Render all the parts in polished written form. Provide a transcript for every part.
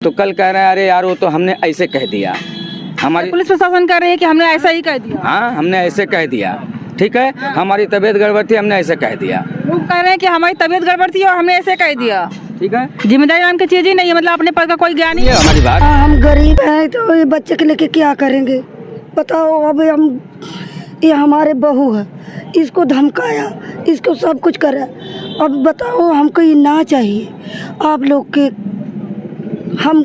तो कल कह रहे हैं अरे यार वो तो हमने ऐसे कह दिया, हमारी पुलिस प्रशासन कह रही है कि हमने ऐसा ही कह दिया। हाँ हमने ऐसे कह दिया, ठीक है, हमारी तबीयत गड़बड़ थी हमने ऐसे कह दिया। लोग कह रहे हैं कि हमारी तबीयत गड़बड़ थी और हमने ऐसे कह दिया। ठीक है, जिम्मेदारी नाम की चीज ही नहीं है, मतलब अपने पद का कोई ज्ञान ही ये नहीं। हमारी बात। हम गरीब हैं तो ये बच्चे के लेके क्या करेंगे बताओ। अब हम ये हमारे बहू है, इसको धमकाया, इसको सब कुछ करा। अब बताओ हमको ये ना चाहिए आप लोग के। हम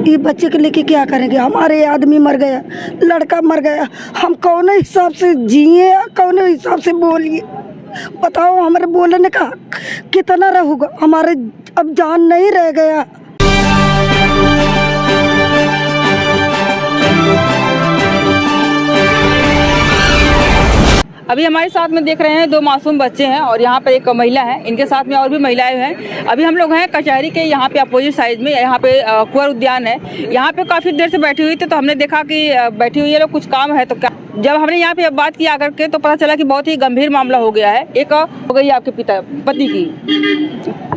ये बच्चे के लेके क्या करेंगे। हमारे आदमी मर गया, लड़का मर गया, हम कौन हिसाब से जिए, कौन हिसाब से बोलिए बताओ। हमारे बोलने का कितना रहूगा, हमारे अब जान नहीं रह गया। अभी हमारे साथ में देख रहे हैं दो मासूम बच्चे हैं और यहाँ पे एक महिला है, इनके साथ में और भी महिलाएं हैं। अभी हम लोग हैं कचहरी के यहाँ पे अपोजिट साइड में, यहाँ पे कुंवर उद्यान है। यहाँ पे काफी देर से बैठी हुई थी तो हमने देखा कि बैठी हुई है लोग, कुछ काम है। तो क्या जब हमने यहाँ पे बात की आकर के तो पता चला कि बहुत ही गंभीर मामला हो गया है। एक हो गई आपके पति की,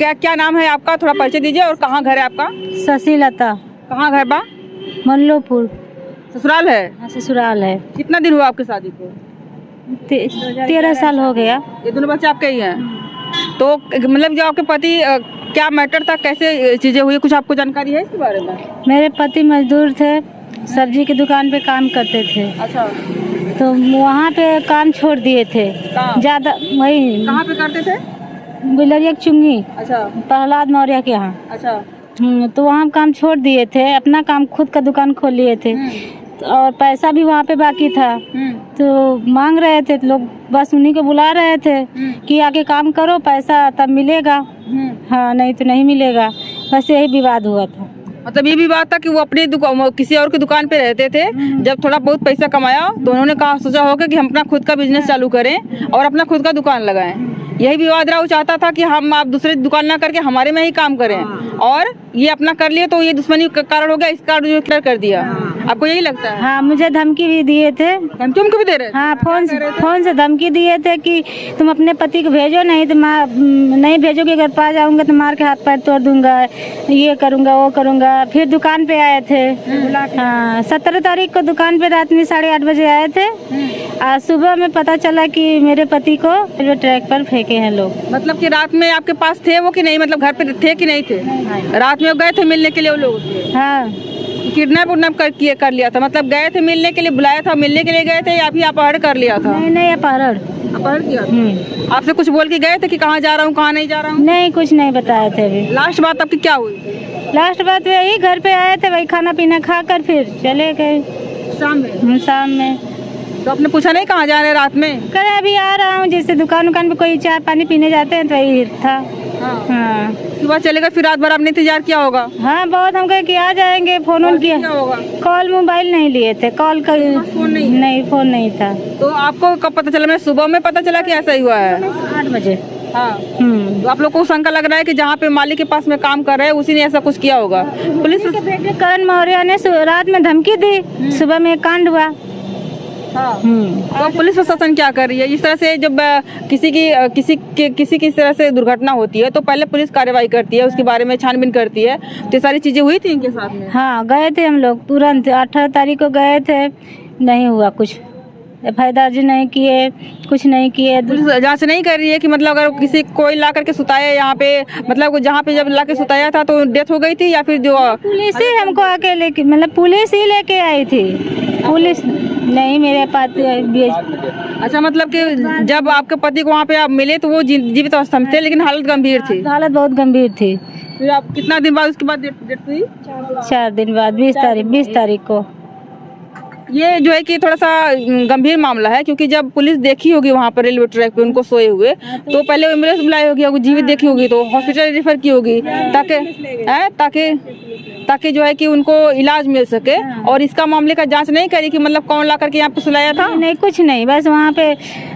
क्या नाम है आपका, थोड़ा परिचय दीजिए और कहाँ घर है आपका? शशिलता। कहाँ घर बा? मल्लोपुर। ससुराल है? ससुराल है। कितना दिन हुआ आपकी शादी को? 13 साल हो गया। ये दोनों बच्चे आपके ही हैं? तो मतलब जो आपके पति क्या मैटर था, कैसे चीजें हुई, कुछ आपको जानकारी है इसके बारे में? मेरे पति मजदूर थे, सब्जी की दुकान पे काम करते थे। अच्छा, तो वहाँ पे काम छोड़ दिए थे। ज्यादा वही कहाँ पे करते थे? बिलरिया चुंगी, अच्छा प्रहलाद मौर्य के यहाँ। अच्छा। तो वहाँ काम छोड़ दिए थे, अपना काम खुद का दुकान खोल लिए थे। और पैसा भी वहाँ पे बाकी था, तो मांग रहे थे, तो लोग बस उन्हीं को बुला रहे थे कि आके काम करो, पैसा तब मिलेगा, हाँ नहीं तो नहीं मिलेगा। बस यही विवाद हुआ था। मतलब ये भी बात था कि वो अपनी किसी और की दुकान पे रहते थे। जब थोड़ा बहुत पैसा कमाया तो उन्होंने कहा, सोचा होगा कि हम अपना खुद का बिजनेस चालू करें और अपना खुद का दुकान लगाएं। यही विवाद रहा। वो चाहता था कि हम आप दूसरे दुकान ना करके हमारे में ही काम करें, और ये अपना कर लिए तो ये दुश्मनी का कारण हो गया। इसका जो क्लियर कर दिया, आपको यही लगता है? हाँ, मुझे धमकी भी दिए थे। धमकी भी दे रहे? हाँ, फोन से धमकी दिए थे कि तुम अपने पति को भेजो, नहीं तो नहीं भेजोगे, अगर पा जाऊंगा तो मार के हाथ पैर तोड़ दूंगा, ये करूंगा वो करूंगा। फिर दुकान पे आए थे। हाँ, 17 तारीख को दुकान पे रात में 8:30 बजे आए थे। आज सुबह में पता चला कि मेरे पति को रेलवे ट्रैक पर फेंके हैं लोग। मतलब कि रात में आपके पास थे वो कि नहीं, मतलब घर पे थे कि नहीं थे? रात में गए थे मिलने के लिए वो लोग? हाँ, किडनैप कर लिया था? मतलब गए थे मिलने के लिए, बुलाया था, मिलने के लिए गए थे या फिर अपहरण कर लिया था? नहीं अपहरण किया। आपसे कुछ बोल के गए थे कि कहाँ जा रहा हूँ, कहाँ नहीं जा रहा हूँ? नहीं, कुछ नहीं बताए थे अभी। लास्ट बात आपकी क्या हुई? लास्ट बात यही, घर पे आए थे, वही खाना पीना खाकर फिर चले गए शाम में? शाम में। तो आपने पूछा नहीं कहाँ जा रहे रात में? करे अभी आ रहा हूँ, जैसे दुकान पे कोई चाय पानी पीने जाते हैं तो वही था। हाँ। सुबह चलेगा, फिर रात भर आपने इंतजार किया होगा? हाँ, बहुत हम कहे कि आ जाएंगे, फोन किया होगा। कॉल मोबाइल नहीं लिए थे, कॉल का फोन नहीं, फोन नहीं था। तो आपको कब पता चला? मैं सुबह में पता चला कि ऐसा ही हुआ है? 8 बजे। हाँ। तो आप लोग को शंका लग रहा है कि जहाँ पे मालिक के पास में काम कर रहे हैं उसी ने ऐसा कुछ किया होगा? पुलिस करण मौर्य ने रात में धमकी दी, सुबह में एक कांड हुआ। हाँ। तो पुलिस प्रशासन क्या कर रही है? इस तरह से जब किसी की तरह से दुर्घटना होती है तो पहले पुलिस कार्रवाई करती है, उसके बारे में छानबीन करती है। तो सारी चीजें हुई थी इनके साथ में? हाँ, गए थे हम लोग तुरंत, 18 तारीख को गए थे, नहीं हुआ कुछ, FIR दर्ज नहीं किए, कुछ नहीं किए। पुलिस जांच नहीं कर रही है कि मतलब अगर किसी कोई ला करके सुताया यहाँ पे, मतलब जहाँ पे जब ला के सुताया था तो डेथ हो गई थी या फिर जो पुलिस ही हमको आके लेके, मतलब पुलिस ही लेके आई थी? पुलिस नहीं, मेरे पास। अच्छा, मतलब कि जब आपके पति को वहाँ पे आप मिले तो वो जीवित अवस्था में थे लेकिन हालत गंभीर थी? हालत बहुत गंभीर थी। फिर आप कितना दिन बाद उसके बाद डेथ हुई? 4 दिन बाद, 20 तारीख को। ये जो है कि थोड़ा सा गंभीर मामला है, क्योंकि जब पुलिस देखी होगी वहाँ पर रेलवे ट्रैक पे उनको सोए हुए, तो पहले एम्बुलेंस बुलाई होगी, जीवित देखी होगी तो हॉस्पिटल रेफर की होगी ताकि जो है कि उनको इलाज मिल सके। और इसका मामले का जांच नहीं करी कि मतलब कौन ला करके यहाँ पे सुलाया था? नहीं, कुछ नहीं, बस वहाँ पे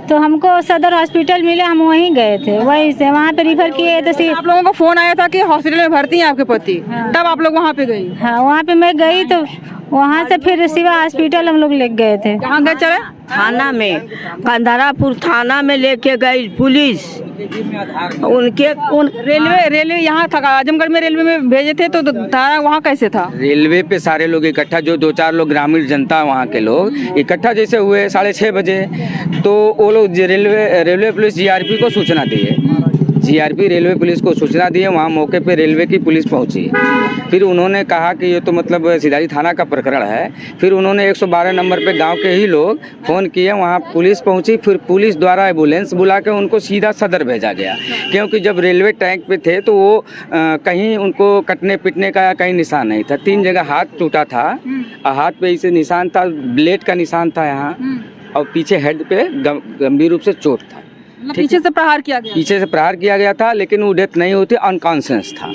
तो हमको सदर हॉस्पिटल मिले, हम वहीं गए थे, वहीं से वहाँ पे रिफर किए। तो आप लोगों को फोन आया था कि हॉस्पिटल में भर्ती हैं आपके पति, तब आप लोग वहाँ पे गई? हाँ, वहाँ पे मैं गई तो वहाँ से फिर सिवा हॉस्पिटल हम लोग ले गए थे। कहाँ गए चले? थाना में, कंधारापुर थाना में लेके गई पुलिस। रेलवे यहाँ था, आजमगढ़ में रेलवे में भेजे थे, तो थाना वहाँ कैसे था? रेलवे पे सारे लोग इकट्ठा, जो 2-4 लोग ग्रामीण जनता वहाँ के लोग इकट्ठा जैसे हुए 6:30 बजे, तो वो लोग रेलवे पुलिस जीआरपी को सूचना दिए। जीआरपी रेलवे पुलिस को सूचना दिए, वहाँ मौके पे रेलवे की पुलिस पहुंची। फिर उन्होंने कहा कि ये तो मतलब सिधारी थाना का प्रकरण है। फिर उन्होंने 112 नंबर पे गांव के ही लोग फ़ोन किए, वहाँ पुलिस पहुंची। फिर पुलिस द्वारा एम्बुलेंस बुला के उनको सीधा सदर भेजा गया, क्योंकि जब रेलवे ट्रैक पे थे तो वो कहीं उनको कटने पिटने का कहीं निशान नहीं था। 3 जगह हाथ टूटा था, और हाथ पे इसे निशान था, ब्लेड का निशान था यहाँ, और पीछे हेड पे गंभीर रूप से चोट था। पीछे से प्रहार किया गया? पीछे से प्रहार किया गया था, लेकिन वो डेथ नहीं होती, अनकॉन्शियस था।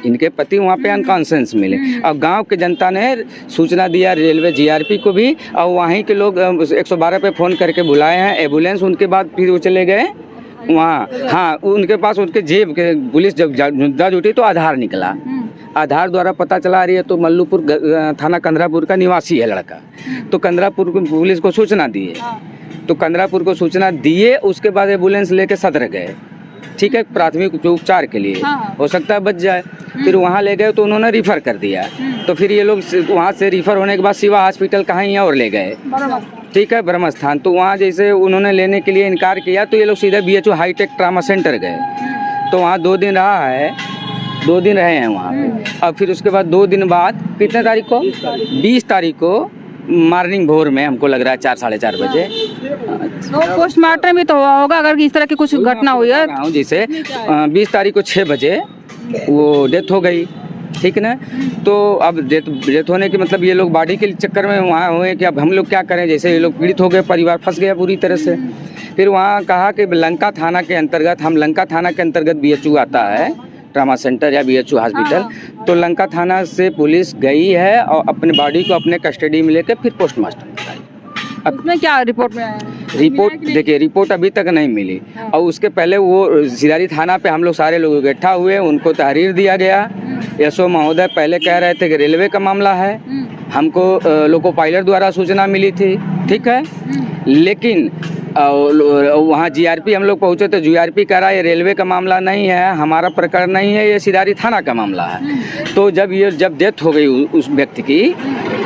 इनके पति वहाँ पे अनकॉन्शियस मिले, और गांव के जनता ने सूचना दिया रेलवे जीआरपी को भी, और वहीं के लोग 112 पे फ़ोन करके बुलाए हैं एम्बुलेंस। उनके बाद फिर वो चले गए वहाँ। हाँ, उनके पास उनके जेब के पुलिस जब मुद्दा जुटी तो आधार निकला। आधार द्वारा पता चला रही है तो मल्लूपुर थाना कंधरापुर का निवासी है लड़का। तो कंधरापुर पुलिस को सूचना दिए, तो कंधरापुर को सूचना दिए, उसके बाद एम्बुलेंस लेके सदर गए, ठीक है, प्राथमिक उपचार के लिए, हो सकता है बच जाए। फिर वहाँ ले गए तो उन्होंने रिफ़र कर दिया। तो फिर ये लोग वहाँ से रिफ़र होने के बाद सिवा हॉस्पिटल कहीं और ले गए, ठीक है, ब्रह्मस्थान। तो वहाँ जैसे उन्होंने लेने के लिए इनकार किया, तो ये लोग सीधे BHO हाईटेक ट्रामा सेंटर गए। तो वहाँ 2 दिन रहा है, 2 दिन रहे हैं वहाँ पे। और फिर उसके बाद 2 दिन बाद कितने तारीख को, 20 तारीख को मॉर्निंग भोर में, हमको लग रहा है 4-4:30 बजे, तो पोस्टमार्टम भी तो हुआ होगा अगर इस तरह की कुछ घटना हुई है। जैसे 20 तारीख को 6 बजे वो डेथ हो गई, ठीक है ना। तो अब डेथ होने के मतलब ये लोग बॉडी के चक्कर में वहाँ हुए कि अब हम लोग क्या करें, जैसे ये लोग पीड़ित हो गए, परिवार फंस गया पूरी तरह से। फिर वहाँ कहा कि लंका थाना के अंतर्गत, हम लंका थाना के अंतर्गत BHO आता है, ट्रामा सेंटर या BHO हॉस्पिटल, तो लंका थाना से पुलिस गई है और अपने बॉडी को अपने कस्टडी में लेकर फिर पोस्टमार्टम कराई। उसमें क्या रिपोर्ट में आया? रिपोर्ट देखिए, रिपोर्ट अभी तक नहीं मिली। और उसके पहले वो सिधारी थाना पे हम लोग सारे लोग इकट्ठा हुए, उनको तहरीर दिया गया। SO महोदय पहले कह रहे थे कि रेलवे का मामला है, हमको लोको पायलट द्वारा सूचना मिली थी, ठीक है, लेकिन वहाँ जीआरपी हम लोग पहुँचे तो जीआरपी कह रहा है ये रेलवे का मामला नहीं है, हमारा प्रकरण नहीं है, ये सिधारी थाना का मामला है। तो जब डेथ हो गई उस व्यक्ति की,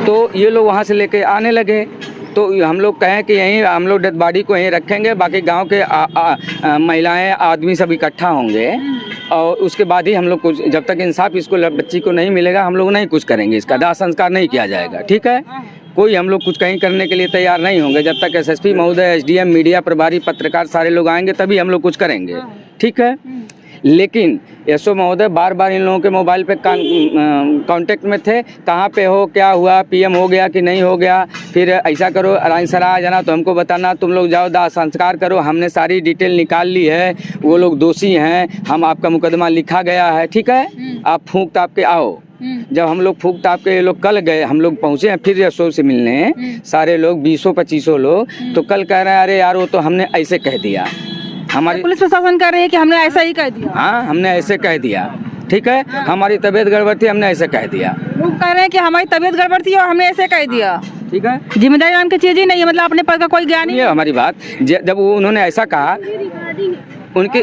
तो ये लोग वहाँ से लेके आने लगे। तो हम लोग कहें कि यहीं हम लोग डेड बॉडी को यहीं रखेंगे, बाकी गांव के महिलाएं आदमी सब इकट्ठा होंगे, और उसके बाद ही हम लोग कुछ, जब तक इंसाफ इसको बच्ची को नहीं मिलेगा हम लोग नहीं कुछ करेंगे, इसका दाह संस्कार नहीं किया जाएगा, ठीक है। कोई हम लोग कुछ कहीं करने के लिए तैयार नहीं होंगे जब तक SSP महोदय, SDM, मीडिया प्रभारी, पत्रकार सारे लोग आएंगे तभी हम लोग कुछ करेंगे, ठीक है। लेकिन SO महोदय बार बार इन लोगों के मोबाइल पे कांटेक्ट में थे, कहाँ पे हो, क्या हुआ, PM हो गया कि नहीं हो गया, फिर ऐसा करो रायसरा आ जाना तो हमको बताना, तुम लोग जाओ दाह संस्कार करो, हमने सारी डिटेल निकाल ली है, वो लोग दोषी हैं, हम आपका मुकदमा लिखा गया है, ठीक है, आप फूंक ताप के आओ। जब हम लोग फूंक ताप के ये लोग कल गए, हम लोग पहुँचे हैं फिर SO से मिलने, सारे लोग 20-25 लोग, तो कल कह रहे हैं अरे यार वो तो हमने ऐसे कह दिया, हमारी पुलिस प्रशासन कह रही है कि हमने ऐसा ही कह दिया। हाँ, हमने ऐसे कह दिया, ठीक है, हमारी तबीयत गड़बड़ थी, हमने ऐसे कह दिया। लोग कह रहे हैं कि हमारी तबीयत गड़बड़ थी और हमने ऐसे कह दिया, ठीक है। जिम्मेदारी नाम की चीज ही नहीं है, मतलब अपने पर का कोई ज्ञान नहीं है। हमारी बात जब उन्होंने ऐसा कहा, उनकी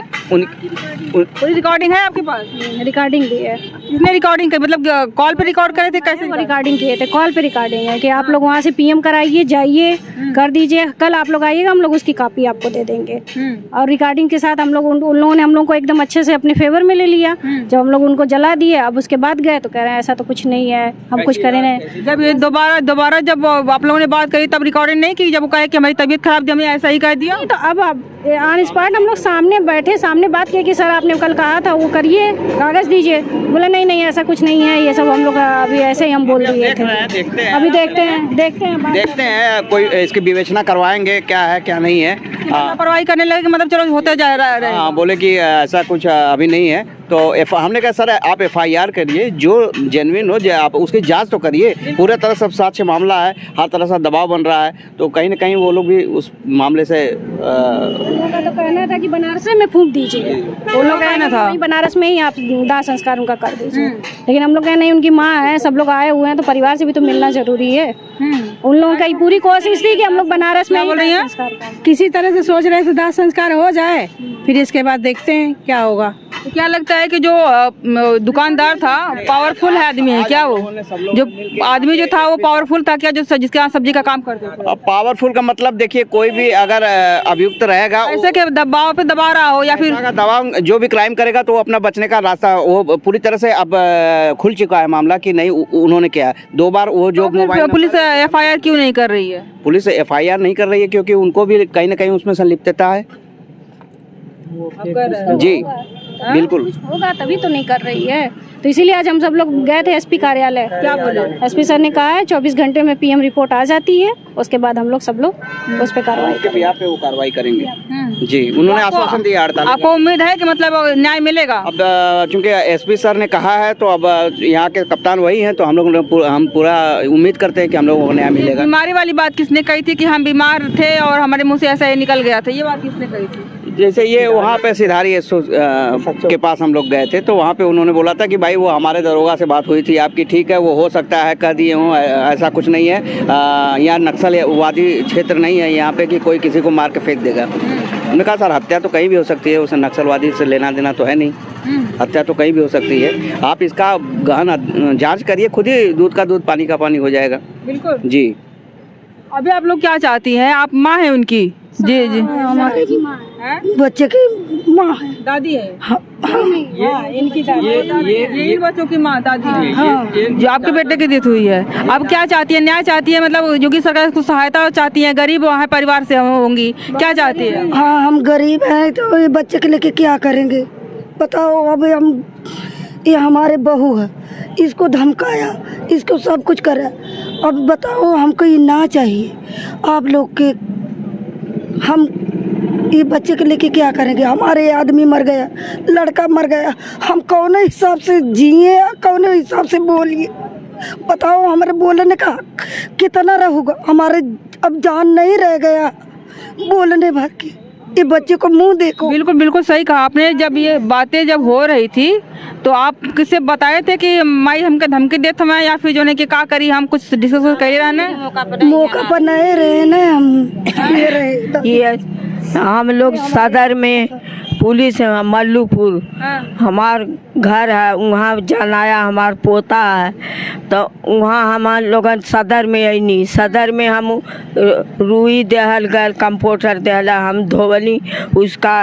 पूरी रिकॉर्डिंग है आपके पास? रिकॉर्डिंग भी है। किसने रिकॉर्डिंग की, मतलब कॉल पे रिकॉर्ड करे थे, कैसे रिकॉर्डिंग किए थे? कॉल पे रिकॉर्डिंग है कि आप लोग वहाँ से PM कराइए, जाइए, कर दीजिए, कल आप लोग आइएगा, हम लोग उसकी कॉपी आपको दे देंगे। और रिकॉर्डिंग के साथ हम लोग उन लोगों ने हम लोग को एकदम अच्छे से अपने फेवर में ले लिया। जब हम लोग उनको जला दिए, अब उसके बाद गए तो कह रहे हैं ऐसा तो कुछ नहीं है, हम कुछ करें नहीं। जब ये दोबारा जब आप लोगों ने बात करी तब रिकॉर्डिंग नहीं की, जब वो कहे कि हमारी तबीयत खराब थी हमने ऐसा ही कह दिया? तो अब ऑन स्पॉट हम लोग सामने बैठे, सामने बात किया कि सर आपने कल कहा था वो करिए, कागज दीजिए, बोला नहीं ऐसा कुछ नहीं है, ये सब हम लोग अभी ऐसे ही हम बोल दिए थे। अभी देखते हैं कोई इसकी विवेचना करवाएंगे क्या है क्या नहीं है। लापरवाही करने लगे, मतलब चलो होते जा रहा है। हाँ, बोले कि ऐसा कुछ अभी नहीं है, तो हमने कहा सर आप FIR करिए, जो जेन्युइन हो आप उसकी जांच तो करिए। पूरे तरह से साक्ष्य मामला है, हर तरह से दबाव बन रहा है, तो कहीं ना कहीं वो लोग भी उस मामले से उनका तो कहना था कि बनारस में फूंक दीजिए, वो लोग कहना था बनारस में ही आप दाह संस्कार उनका कर दीजिए। लेकिन हम लोग कह नहीं, उनकी माँ है, सब लोग आए हुए हैं, तो परिवार से भी तो मिलना जरूरी है। उन लोगों का पूरी कोशिश थी कि हम लोग बनारस में ही दाह संस्कार करें। किसी तरह से सोच रहे थे दाह संस्कार हो जाए, फिर इसके बाद देखते हैं क्या होगा। तो क्या लगता है कि जो दुकानदार था पावरफुल है आदमी है क्या? वो जो आदमी जो था वो पावरफुल था क्या, जो जिसके यहाँ सब्जी का काम करते थे? अब पावरफुल का मतलब देखिए, कोई भी अगर अभियुक्त रहेगा, ऐसे के दबाव पे दबा रहा हो या फिर दबाव, जो भी क्राइम करेगा तो वो अपना बचने का रास्ता, वो पूरी तरह से अब खुल चुका है मामला कि नहीं उन्होंने किया। 2 बार वो जो मोबाइल, पुलिस FIR क्यों नहीं कर रही है? पुलिस FIR नहीं कर रही है क्योंकि उनको भी कहीं ना कहीं उसमें संलिप्तता है। जी बिल्कुल, होगा तभी तो नहीं कर रही है। तो इसीलिए आज हम सब लोग गए थे SP कार्यालय। क्या बोले SP सर ने? कहा है 24 घंटे में PM रिपोर्ट आ जाती है, उसके बाद हम लोग सब लोग उस पर कार्रवाई पे वो कार्रवाई करेंगे। जी, उन्होंने आश्वासन दिया 48। आपको उम्मीद है कि मतलब न्याय मिलेगा? अब चूंकि SP सर ने कहा है तो अब यहाँ के कप्तान वही हैं, तो हम पूरा उम्मीद करते हैं कि हम लोगों को न्याय मिलेगा। बीमारी वाली बात किसने कही थी कि हम बीमार थे और हमारे मुंह से ऐसा ही निकल गया था, ये बात किसने कही थी? जैसे ये वहाँ पे सिधारी के पास हम लोग गए थे, तो वहाँ पे उन्होंने बोला था कि भाई वो हमारे दरोगा से बात हुई थी आपकी, ठीक है वो हो सकता है कह दिए हों, ऐसा कुछ नहीं है। यहाँ नक्सलवादी क्षेत्र नहीं है यहाँ पे कि कोई किसी को मार के फेंक देगा। उन्होंने कहा सर हत्या तो कहीं भी हो सकती है, उसे नक्सलवादी से लेना देना तो है नहीं, हत्या तो कहीं भी हो सकती है। आप इसका गहन जांच करिए, खुद ही दूध का दूध पानी का पानी हो जाएगा। बिल्कुल जी। अभी आप लोग क्या चाहती हैं? आप माँ हैं उनकी? जी जी, हमारे बच्चे की माँ है, दादी है। इनकी ये बच्चों की माँ दादी है जो आपके बेटे की डेथ हुई है। अब क्या चाहती है? न्याय चाहती है? मतलब योगी सरकार को सहायता चाहती है? गरीब वहाँ परिवार से होंगी, क्या चाहती है? हाँ हम गरीब हैं, तो ये बच्चे के लेके क्या करेंगे बताओ। अब ये हमारे बहू है, इसको धमकाया, इसको सब कुछ करा। अब बताओ हमको ये ना चाहिए आप लोग के, हम ये बच्चे के लेके क्या करेंगे? हमारे आदमी मर गया, लड़का मर गया, हम कौन हिसाब से जिए, कौन हिसाब से बोलिए बताओ। हमारे बोलने का कितना रहूगा? हमारे अब जान नहीं रह गया बोलने भर की। ये बच्चे को मुंह देखो। बिल्कुल बिल्कुल सही कहा आपने। जब ये बातें जब हो रही थी तो आप किससे बताए थे कि माई हमके धमकी देते मैं, या फिर जो ने कि का करी, हम कुछ डिस्कस कर रहे हैं? मौका पर नहीं रहे ना, हम ये रहे। ये हम लोग सदर में पुलिस है, मल्लूपुर हमार घर है, वहाँ जनाया हमार पोता है, तो वहाँ हम लोग सदर में आईनी। सदर में हम रुई देहल गए, कंपाउंडर देहला, हम धोवली उसका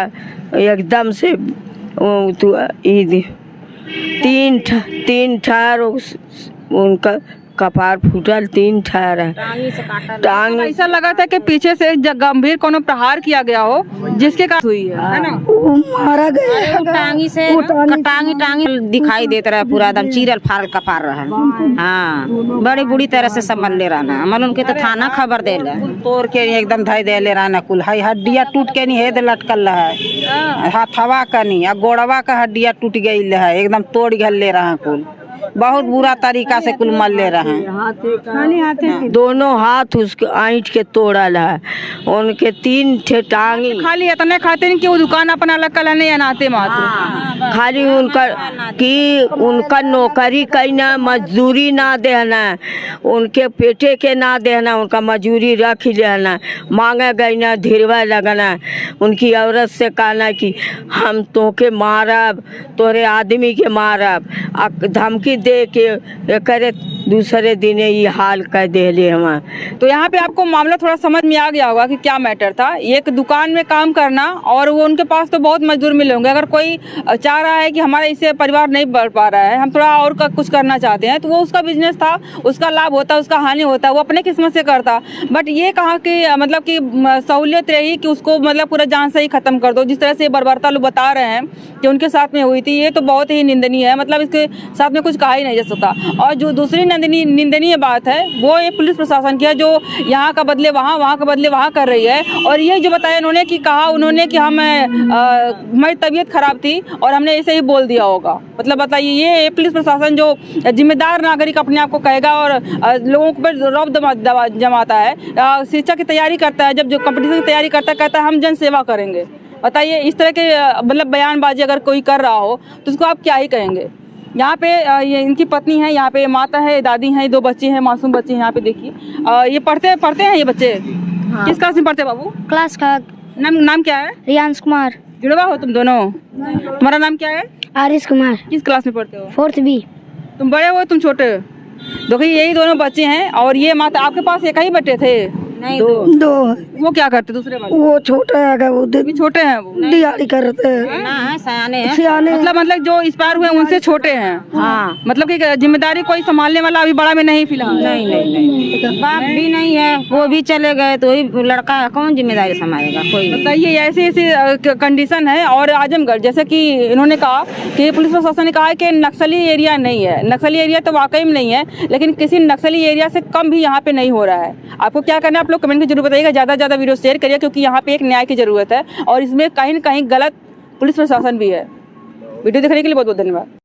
एकदम से तीन ठार उनका कपार फूटल, 3 ठार है टांग। ऐसा लगा था कि पीछे से गंभीर कोनो प्रहार किया गया हो जिसके कारण हुई है ना? वो मारा गया, टांगी से टांगी दिखाई देता रहा, पूरा एकदम चीरल फाड़ल कपार रहा। हाँ, बड़ी बुरी तरह से संभल ले रहा ना। मन उनके तो थाना खबर दे ले, तोड़ के एकदम धाई दे ले रहा ना। कुल हाई हड्डिया टूट के नहीं हेद लटकल रहा है, हाथवा का नहीं, गोड़वा का हड्डिया टूट गई है, एकदम तोड़ गल ले रहा है। कुल बहुत बुरा तरीका से कुल मल ले रहे हैं। दोनों हाथ उसके आँट के तोड़ल है, उनके 3 ठे टांगी। खाली इतने खाते नहीं कि वो दुकान अपना अलग कल नहीं अनाते मात्र, खाली उनका नौकरी करना, मजदूरी ना देना, उनके पेटे के ना देना, उनका मजदूरी रख लेना, मांगे गई ना, धीरवा लगना। उनकी औरत से कहना कि हम तोके मारब, तोरे आदमी के मारब, धमकी दे के करे दूसरे दिन ये हाल कर दे हम। तो यहाँ पे आपको मामला थोड़ा समझ में आ गया होगा कि क्या मैटर था। एक दुकान में काम करना, और वो उनके पास तो बहुत मजदूर मिले होंगे। अगर कोई चाह रहा है कि हमारा इससे परिवार नहीं बढ़ पा रहा है, हम थोड़ा और कुछ करना चाहते हैं, तो वो उसका बिजनेस था, उसका लाभ होता, उसका हानि होता, वो अपने किस्मत से करता। बट ये कहा कि मतलब कि सहूलियत रही कि उसको मतलब पूरा जान से ही खत्म कर दो। जिस तरह से बर्बरता लोग बता रहे हैं कि उनके साथ में हुई थी, ये तो बहुत ही निंदनीय है। मतलब इसके साथ में कुछ कहा ही नहीं जा सकता। और जो दूसरी निंदनीय बात है वो ये पुलिस प्रशासन की है, जो यहाँ का बदले वहाँ, वहाँ का बदले वहाँ कर रही है। और ये जो बताया उन्होंने कि हमारी तबीयत खराब थी और हमने ऐसे ही बोल दिया होगा। मतलब बताइए, ये पुलिस प्रशासन जो जिम्मेदार नागरिक अपने आप को कहेगा और लोगों पर रौब जमाता है, शिक्षा की तैयारी करता है, जब जो कंपटीशन की तैयारी करता है कहता है हम जन सेवा करेंगे। बताइए, इस तरह के मतलब बयानबाजी अगर कोई कर रहा हो तो उसको आप क्या ही कहेंगे। यहाँ पे ये इनकी पत्नी है, यहाँ पे माता है, दादी हैं, 2 बच्चे हैं, मासूम बच्चे हैं। यहाँ पे देखिए ये पढ़ते हैं ये बच्चे। हाँ। किस क्लास में पढ़ते हैं बाबू? क्लास का नाम क्या है? रियांश कुमार। जुड़वा हो तुम दोनों? तुम्हारा नाम क्या है? आरिश कुमार। किस क्लास में पढ़ते हो? 4th B। तुम बड़े हो, तुम छोटे हो? देखिए यही दोनों बच्चे हैं। और ये माता, आपके पास एक ही बेटे थे? नहीं, दो। वो क्या करते दूसरे वाले? वो छोटा है, वो भी छोटे हैं, वो दिहाड़ी करते हैं। ना है, सयाने हैं। सियाने मतलब जो एक्सपायर हुए उनसे छोटे हैं। हाँ, मतलब कि जिम्मेदारी कोई संभालने वाला अभी बड़ा में नहीं फिलहाल? नहीं, बाप भी नहीं है, वो भी चले गए तो वही लड़का कौन जिम्मेदारी संभालेगा? कोई नहीं। बताइए, ऐसी कंडीशन है। और आजमगढ़, जैसे कि इन्होंने कहा कि पुलिस प्रशासन ने कहा है कि नक्सली एरिया नहीं है। नक्सली एरिया तो वाकई में नहीं है, लेकिन किसी नक्सली एरिया से कम भी यहाँ पे नहीं हो रहा है। आपको क्या करना है, आप लोग कमेंट में जरूर बताइएगा। ज़्यादा वीडियो शेयर करिए, क्योंकि यहाँ पे एक न्याय की जरूरत है और इसमें कहीं न कहीं गलत पुलिस प्रशासन भी है। वीडियो देखने के लिए बहुत बहुत धन्यवाद।